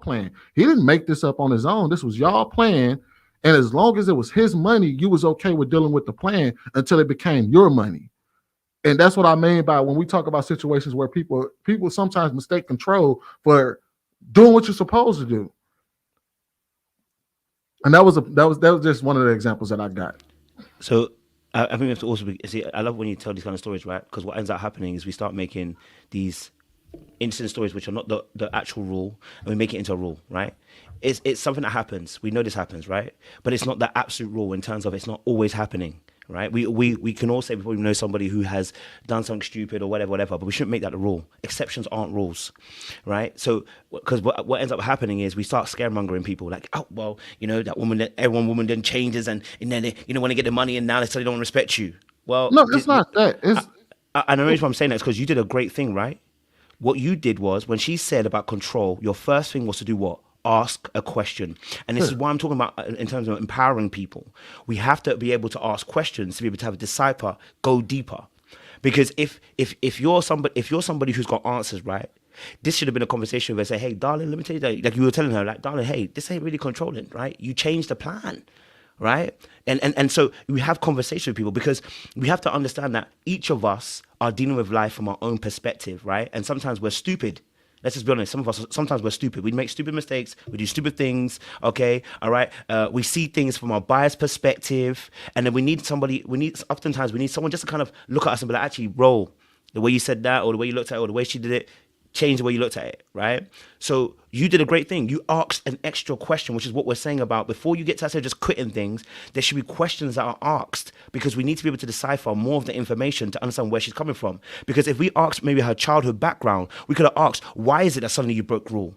plan. He didn't make this up on his own. This was y'all plan. And as long as it was his money, you was okay with dealing with the plan until it became your money. And that's what I mean by when we talk about situations where people sometimes mistake control for doing what you're supposed to do. And that was just one of the examples that I got. So I think we have to also see. I love when you tell these kind of stories, right? Because what ends up happening is we start making these instant stories which are not the actual rule, and we make it into a rule, right? It's something that happens. We know this happens, right? But it's not the absolute rule in terms of it's not always happening. Right, we can all say before we know somebody who has done something stupid or whatever, but we shouldn't make that the rule. Exceptions aren't rules, right? So, because what ends up happening is we start scaremongering people, like, oh well, that woman, woman then changes, and then they, when they get the money, and now they suddenly don't respect you. Well, no, it's not that. And the reason why I'm saying that is because you did a great thing, right? What you did was when she said about control, your first thing was to do what? Ask a question. And this is why I'm talking about in terms of empowering people. We have to be able to ask questions to be able to have a decipher, go deeper. Because if you're somebody who's got answers, right? This should have been a conversation where say, hey, darling, let me tell you that, like you were telling her, like, darling, hey, this ain't really controlling, right? You changed the plan, right? And so we have conversation with people because we have to understand that each of us are dealing with life from our own perspective, right? And sometimes we're stupid. Let's just be honest. Sometimes we're stupid. We make stupid mistakes. We do stupid things. Okay, all right. We see things from our biased perspective, and then oftentimes we need someone just to kind of look at us and be like, actually, bro, the way you said that, or the way you looked at it, or the way she did it, change the way you looked at it, right? So you did a great thing. You asked an extra question, which is what we're saying about before you get to just quitting things, there should be questions that are asked because we need to be able to decipher more of the information to understand where she's coming from. Because if we asked maybe her childhood background, we could have asked, why is it that suddenly you broke rule,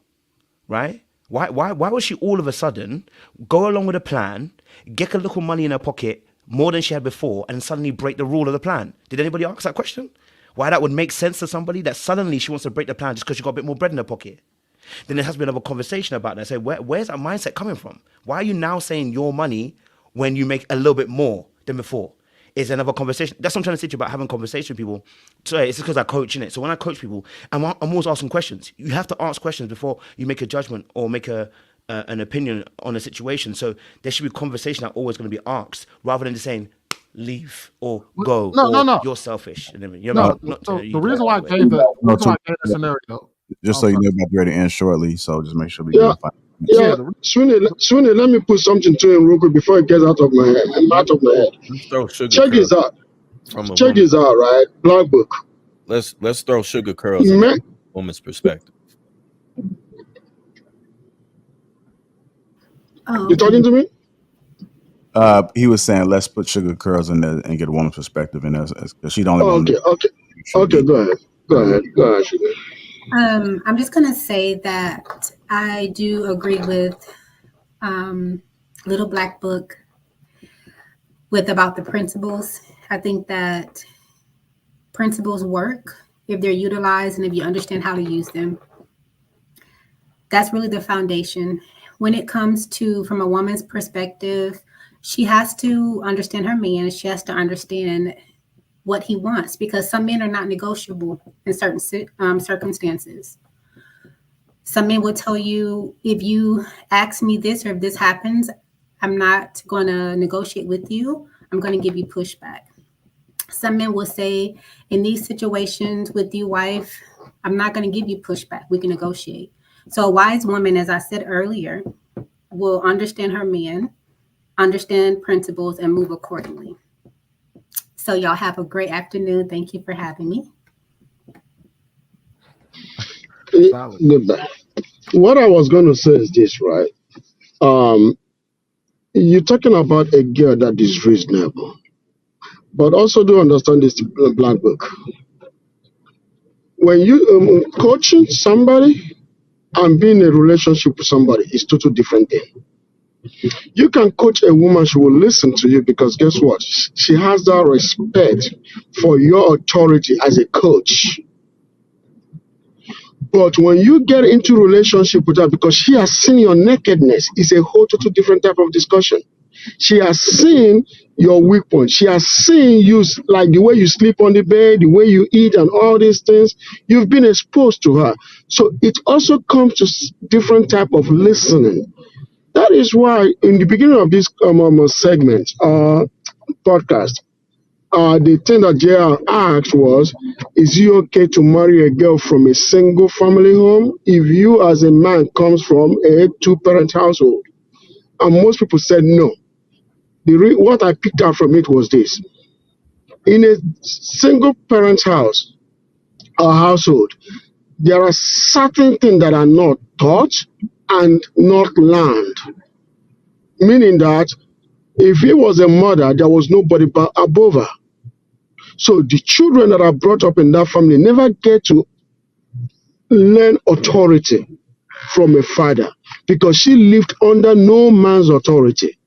right? Why was she all of a sudden go along with a plan, get a little money in her pocket, more than she had before, and suddenly break the rule of the plan? Did anybody ask that question? Why that would make sense to somebody that suddenly she wants to break the plan just because she got a bit more bread in her pocket? Then there has to be another conversation about that. Say, where's that mindset coming from? Why are you now saying your money when you make a little bit more than before? Is another conversation. That's what I'm trying to teach you about having conversation with people. So it's because I coach in it. So when I coach people, I'm always asking questions. You have to ask questions before you make a judgment or make an opinion on a situation. So there should be conversation that always going to be asked rather than just saying, leave or go. No. You're selfish. The reason why I gave that scenario. Just so you know, about ready to end shortly. So just make sure we get Sweeney, let me put something to him real quick before it gets out of my head. Check this out. Check this out, right? Black book. Let's throw sugar curls in a woman's perspective. You talking to me? He was saying let's put sugar curls in there and get a woman's perspective in there. She don't. Okay. Go ahead, sugar. I'm just gonna say that I do agree with Little Black Book about the principles. I think that principles work if they're utilized and if you understand how to use them. That's really the foundation. When it comes to from a woman's perspective, she has to understand her man. She has to understand what he wants because some men are not negotiable in certain circumstances. Some men will tell you, if you ask me this or if this happens, I'm not going to negotiate with you. I'm going to give you pushback. Some men will say, in these situations with you, wife, I'm not going to give you pushback. We can negotiate. So a wise woman, as I said earlier, will understand her man, understand principles, and move accordingly. So y'all have a great afternoon. Thank you for having me. What I was going to say is this, right? You're talking about a girl that is reasonable, but also do understand this Black Book. When you coaching somebody and being in a relationship with somebody is totally different thing. You can coach a woman, she will listen to you because guess what? She has that respect for your authority as a coach. But when you get into relationship with her because she has seen your nakedness, it's a whole total different type of discussion. She has seen your weak point. She has seen you, like the way you sleep on the bed, the way you eat, and all these things. You've been exposed to her. So it also comes to different type of listening. That is why in the beginning of this segment, podcast, the thing that JR asked was, is it okay to marry a girl from a single family home if you as a man comes from a two-parent household? And most people said no. What I picked out from it was this. In a single parent house or household, there are certain things that are not taught and not learned. Meaning that if he was a mother, there was nobody above her. So the children that are brought up in that family never get to learn authority from a father because she lived under no man's authority.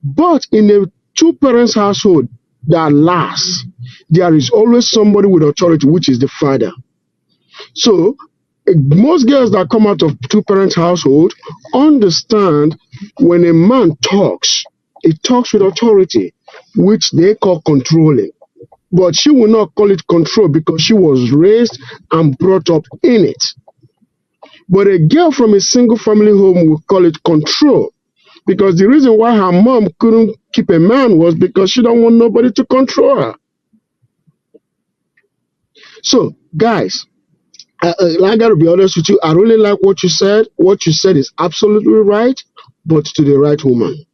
But in a two parents household that lasts, there is always somebody with authority, which is the father. So most girls that come out of two parents household understand when a man talks, he talks with authority, which they call controlling. But she will not call it control because she was raised and brought up in it. But a girl from a single family home will call it control. Because the reason why her mom couldn't keep a man was because she don't want nobody to control her. So, guys, I got to be honest with you. I really like what you said. What you said is absolutely right, but to the right woman.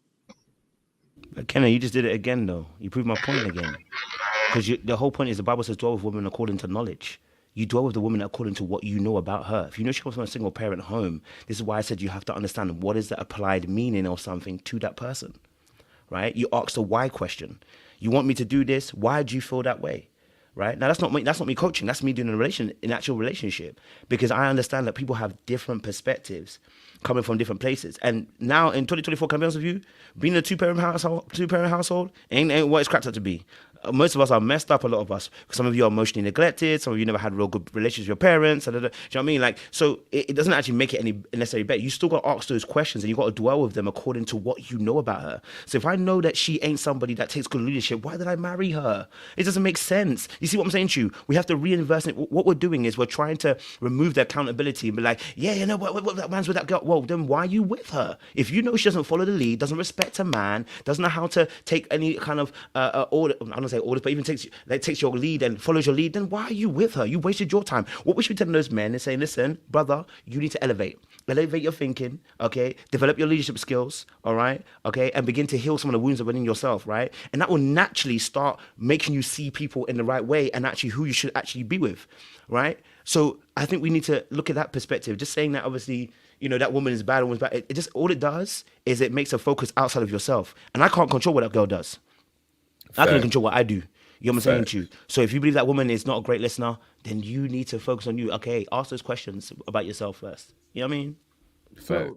But Kenna, you just did it again, though. You proved my point again. Because the whole point is the Bible says dwell with women according to knowledge. You dwell with the woman according to what you know about her. If you know she comes from a single parent home, this is why I said you have to understand what is the applied meaning or something to that person, right? You ask the why question. You want me to do this? Why do you feel that way? Right? Now that's not me coaching. That's me doing an actual relationship, because I understand that people have different perspectives coming from different places. And now in 2024, can I be honest with you, being in a two-parent household ain't what it's cracked up to be. Most of us are messed up, a lot of us. Some of you are emotionally neglected. Some of you never had real good relations with your parents. Do you know what I mean? Like, so it doesn't actually make it any necessarily better. You still got to ask those questions and you got to dwell with them according to what you know about her. So if I know that she ain't somebody that takes good leadership, why did I marry her? It doesn't make sense. You see what I'm saying to you? We have to reinvest in it. What we're doing is we're trying to remove the accountability and be like, yeah, you know, what that man's with that girl. Well, then why are you with her? If you know she doesn't follow the lead, doesn't respect a man, doesn't know how to take any kind of order, I don't say orders, but even takes your lead and follows your lead, then why are you with her? You wasted your time. What we should be telling those men is saying, listen, brother, you need to elevate your thinking, okay? Develop your leadership skills, all right? Okay, and begin to heal some of the wounds within yourself, right? And that will naturally start making you see people in the right way and actually who you should actually be with, right? So I think we need to look at that perspective. Just saying that obviously, you know, that woman is bad, woman's bad. It just, all it does is it makes a focus outside of yourself. And I can't control what that girl does. I can control what I do. You know what I'm saying to you? So if you believe that woman is not a great listener, then you need to focus on you. Okay, ask those questions about yourself first. You know what I mean? So